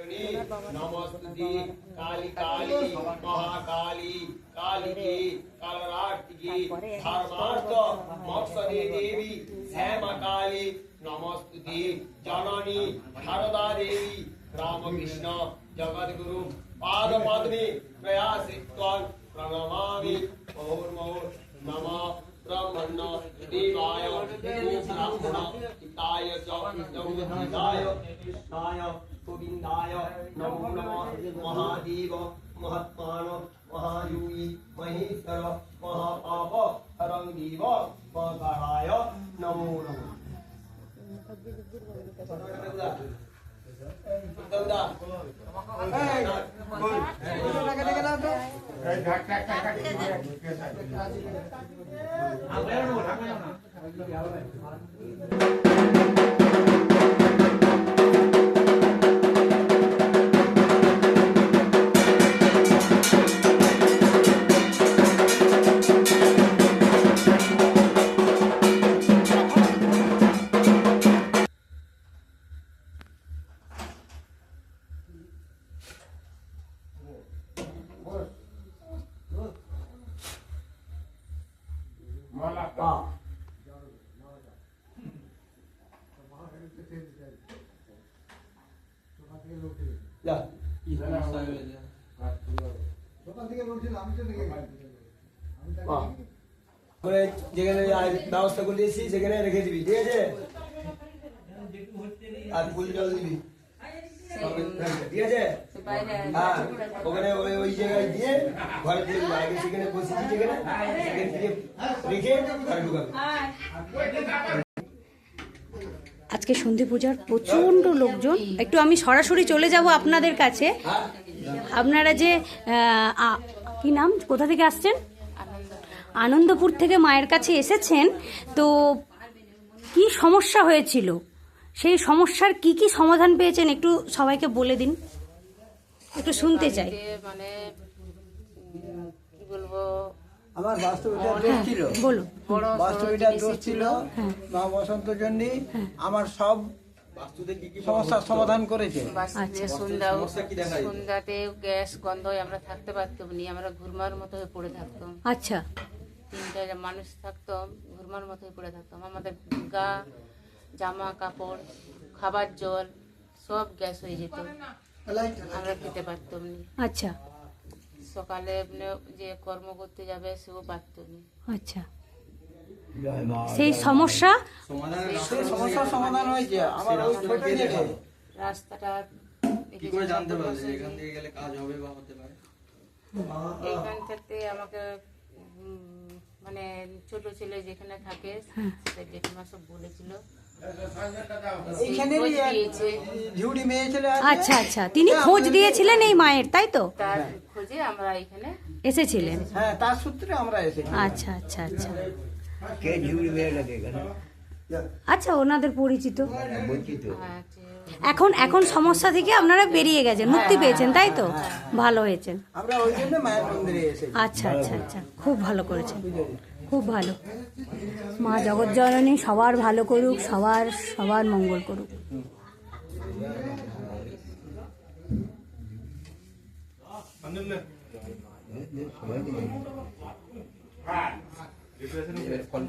जननी नमस्ते काली काली महाकाली काली की कालरात्रि की धर्मार्थ मत्सरे देवी श्यामा काली नमस्ते जननी शारदा देवी रामकृष्ण जगद्गुरु पाद पद्मे प्रयासित्वान् प्रणमामि ओम नमः ब्रह्मण्य देवाय ब्राह्मण हिताय च जगद्धाय कृष्णाय गोविन्दाय नमो नमः महादेव महात्मान महायोगी महेश्वर महापाप हरं देव महाकाय नमो नमः যেখানে ব্যবস্থা করে দিয়েছি সেখানে রেখে দিবি, ঠিক আছে? আর ফুল জল দিবি, ঠিক আছে? হ্যাঁ, ওখানে ওই জায়গায় দিয়ে ঘরে দিয়ে আগে সেখানে বসেছি, যেখানে সেখানে দিয়ে রেখে ঘরে ঢুকাবি। আজকে সন্ধি পূজার প্রচণ্ড লোকজন। একটু আমি সরাসরি চলে যাব আপনাদের কাছে। আপনারা যে কি নাম, কোথা থেকে আসছেন? আনন্দপুর থেকে মায়ের কাছে এসেছেন, তো কি সমস্যা হয়েছিল, সেই সমস্যার কি কি সমাধান পেয়েছেন একটু সবাইকে বলে দিন, একটু শুনতে চাই। মানে কি বলবো, আমার বাস্তবিকতা দোষ ছিল, বলুন। বাস্তবিকতা দোষ ছিল, মা বসন্ত চণ্ডী আমার সব সমস্যার সমাধান করেছে। সন্ধ্যাতে গ্যাস গন্ধ আমরা থাকতে পারতাম না, আমরা ঘুরমার মতো হয়ে পড়ে থাকতাম। আচ্ছা, 3টা মানুষ থাকতাম, ঘুরমার মতো হয়ে পড়ে থাকতাম। আমাদের গা, জামা কাপড়, খাবার জল সব গ্যাস হয়ে যেত, আমরা খেতে পারতাম না। আচ্ছা, সকালে যে কর্ম করতে যাবে সেও পারত না। আচ্ছা, সেই সমস্যার সমাধান হয়েছে। আমার ওই ছোট থেকে রাস্তাটা কি করে জানতে পারলে এখান থেকে গেলে কাজ হবে বা হতে পারে? এইখান থেকে আমাকে মানে ছোট ছেলে যেখানে থাকে সেটা জেঠিমা সব বলেছিল। আচ্ছা আচ্ছা, তিনি খোঁজ দিয়েছিলেন এই মায়ের, তাই তো? তার খোঁজে আমরা এখানে এসেছিলেন। হ্যাঁ, তার সূত্রে আমরা এসেছি। আচ্ছা আচ্ছা আচ্ছা, আচ্ছা, ওনাদের পরিচিত। এখন এখন সমস্যা থেকে আপনারা বেরিয়ে গেছেন, মুক্তি পেয়েছেন, তাই তো? ভালো হয়েছেন। আমরা ওই জন্য মায়ের মন্দিরে এসেছি। আচ্ছা আচ্ছা আচ্ছা, খুব ভালো করেছেন, খুব ভালো। মা জগৎজননী সবার ভালো করুক, সবার মঙ্গল করুক। ফল